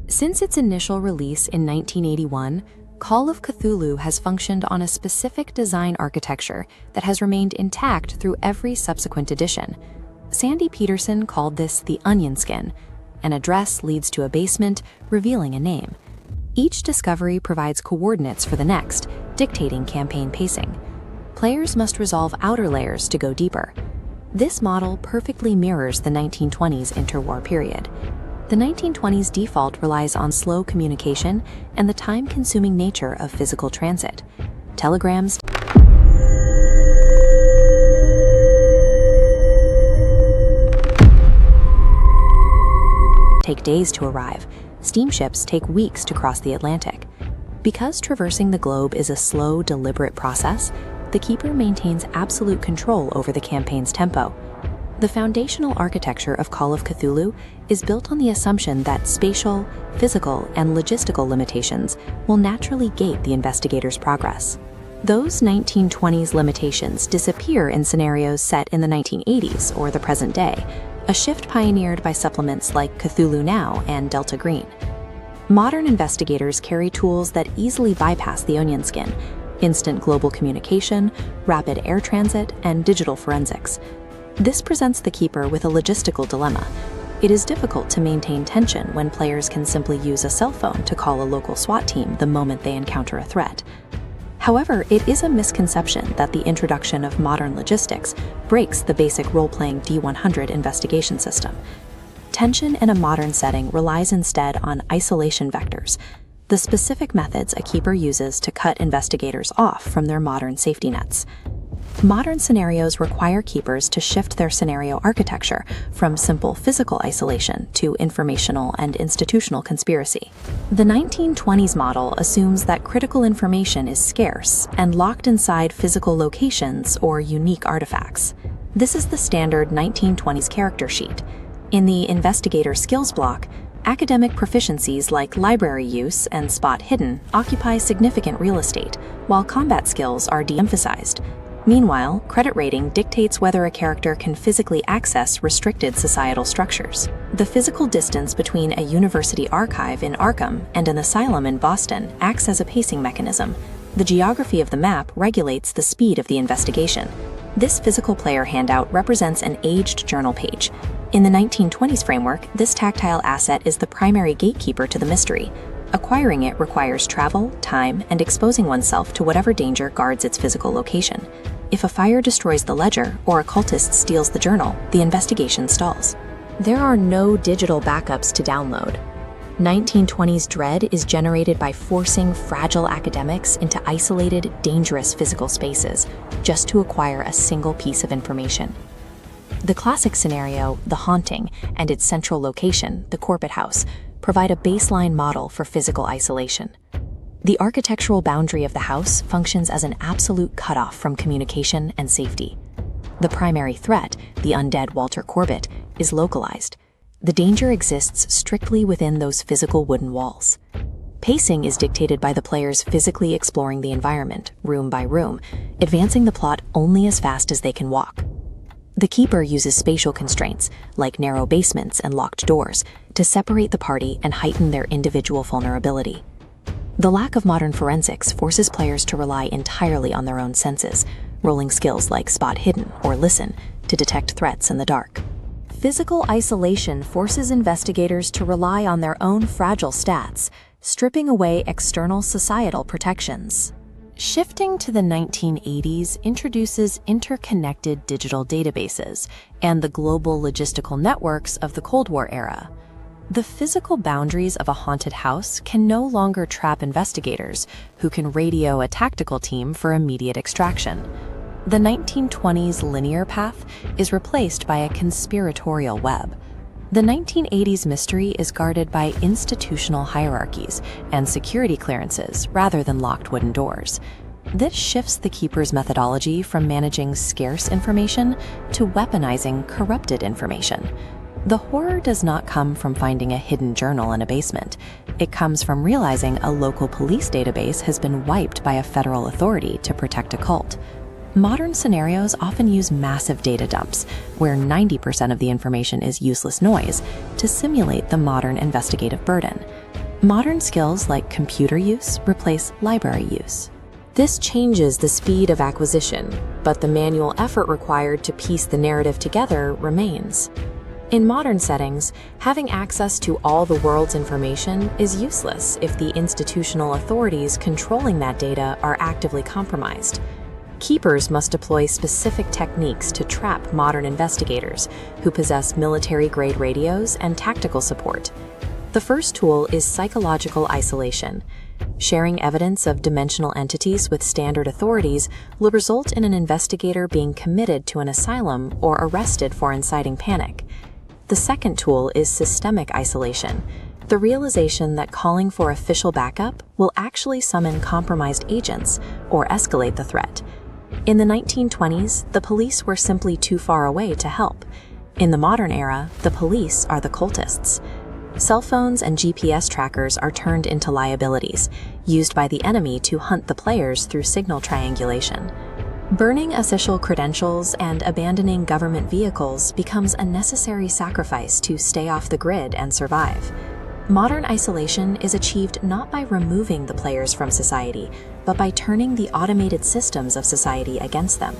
Since its initial release in 1981, Call of Cthulhu has functioned on a specific design architecture that has remained intact through every subsequent edition. Sandy Peterson called this the onion skin. An address leads to a basement, revealing a name. Each discovery provides coordinates for the next, dictating campaign pacing. Players must resolve outer layers to go deeper. This model perfectly mirrors the 1920s interwar period. The 1920s default relies on slow communication and the time-consuming nature of physical transit. Telegrams take days to arrive. Steamships take weeks to cross the Atlantic. Because traversing the globe is a slow, deliberate process, the Keeper maintains absolute control over the campaign's tempo. The foundational architecture of Call of Cthulhu is built on the assumption that spatial, physical, and logistical limitations will naturally gate the investigator's progress. Those 1920s limitations disappear in scenarios set in the 1980s or the present day, a shift pioneered by supplements like Cthulhu Now and Delta Green. Modern investigators carry tools that easily bypass the onion skin: instant global communication, rapid air transit, and digital forensics. This presents the Keeper with a logistical dilemma. It is difficult to maintain tension when players can simply use a cell phone to call a local SWAT team the moment they encounter a threat. However, it is a misconception that the introduction of modern logistics breaks the basic role-playing D100 investigation system. Tension in a modern setting relies instead on isolation vectors, the specific methods a Keeper uses to cut investigators off from their modern safety nets. Modern scenarios require Keepers to shift their scenario architecture from simple physical isolation to informational and institutional conspiracy. The 1920s model assumes that critical information is scarce and locked inside physical locations or unique artifacts. This is the standard 1920s character sheet. In the investigator skills block, academic proficiencies like library use and spot hidden occupy significant real estate, while combat skills are de-emphasized. Meanwhile, credit rating dictates whether a character can physically access restricted societal structures. The physical distance between a university archive in Arkham and an asylum in Boston acts as a pacing mechanism. The geography of the map regulates the speed of the investigation. This physical player handout represents an aged journal page. In the 1920s framework, this tactile asset is the primary gatekeeper to the mystery. Acquiring it requires travel, time, and exposing oneself to whatever danger guards its physical location. If a fire destroys the ledger or a cultist steals the journal, the investigation stalls. There are no digital backups to download. 1920s dread is generated by forcing fragile academics into isolated, dangerous physical spaces just to acquire a single piece of information. The classic scenario, the haunting, and its central location, the Corbett House, provide a baseline model for physical isolation. The architectural boundary of the house functions as an absolute cutoff from communication and safety. The primary threat, the undead Walter Corbett, is localized. The danger exists strictly within those physical wooden walls. Pacing is dictated by the players physically exploring the environment, room by room, advancing the plot only as fast as they can walk. The Keeper uses spatial constraints, like narrow basements and locked doors, to separate the party and heighten their individual vulnerability. The lack of modern forensics forces players to rely entirely on their own senses, rolling skills like spot hidden or listen to detect threats in the dark. Physical isolation forces investigators to rely on their own fragile stats, stripping away external societal protections. Shifting to the 1980s introduces interconnected digital databases and the global logistical networks of the Cold War era. The physical boundaries of a haunted house can no longer trap investigators who can radio a tactical team for immediate extraction. The 1920s linear path is replaced by a conspiratorial web. The 1980s mystery is guarded by institutional hierarchies and security clearances rather than locked wooden doors. This shifts the Keeper's methodology from managing scarce information to weaponizing corrupted information. The horror does not come from finding a hidden journal in a basement. It comes from realizing a local police database has been wiped by a federal authority to protect a cult. Modern scenarios often use massive data dumps, where 90% of the information is useless noise, to simulate the modern investigative burden. Modern skills like computer use replace library use. This changes the speed of acquisition, but the manual effort required to piece the narrative together remains. In modern settings, having access to all the world's information is useless if the institutional authorities controlling that data are actively compromised. Keepers must deploy specific techniques to trap modern investigators who possess military-grade radios and tactical support. The first tool is psychological isolation. Sharing evidence of dimensional entities with standard authorities will result in an investigator being committed to an asylum or arrested for inciting panic. The second tool is systemic isolation, the realization that calling for official backup will actually summon compromised agents or escalate the threat. In the 1920s, the police were simply too far away to help. In the modern era, the police are the cultists. Cell phones and GPS trackers are turned into liabilities, used by the enemy to hunt the players through signal triangulation. Burning official credentials and abandoning government vehicles becomes a necessary sacrifice to stay off the grid and survive. Modern isolation is achieved not by removing the players from society, but by turning the automated systems of society against them.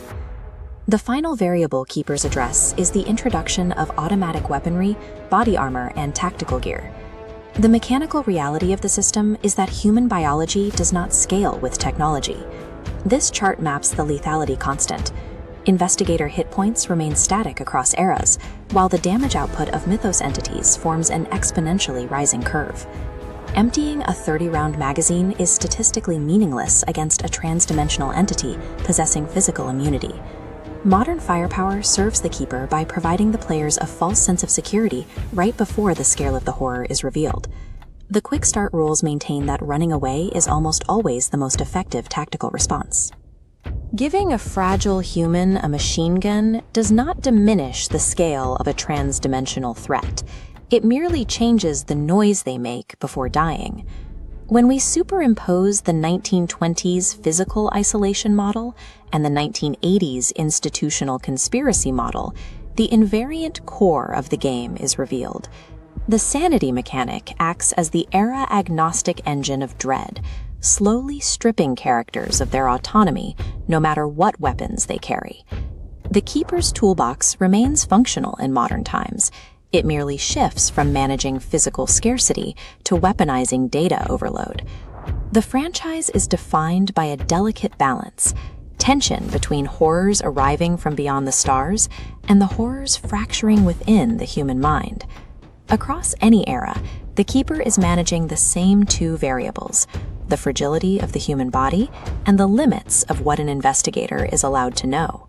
The final variable keepers address is the introduction of automatic weaponry, body armor, and tactical gear. The mechanical reality of the system is that human biology does not scale with technology. This chart maps the lethality constant. Investigator hit points remain static across eras, while the damage output of Mythos entities forms an exponentially rising curve. Emptying a 30-round magazine is statistically meaningless against a transdimensional entity possessing physical immunity. Modern firepower serves the Keeper by providing the players a false sense of security right before the scale of the horror is revealed. The quick start rules maintain that running away is almost always the most effective tactical response. Giving a fragile human a machine gun does not diminish the scale of a transdimensional threat. It merely changes the noise they make before dying. When we superimpose the 1920s physical isolation model and the 1980s institutional conspiracy model, the invariant core of the game is revealed. The sanity mechanic acts as the Era-Agnostic engine of dread, slowly stripping characters of their autonomy no matter what weapons they carry. The Keeper's toolbox remains functional in modern times. It merely shifts from managing physical scarcity to weaponizing data overload. The franchise is defined by a delicate balance, tension between horrors arriving from beyond the stars and the horrors fracturing within the human mind. Across any era, the Keeper is managing the same two variables, the fragility of the human body and the limits of what an investigator is allowed to know.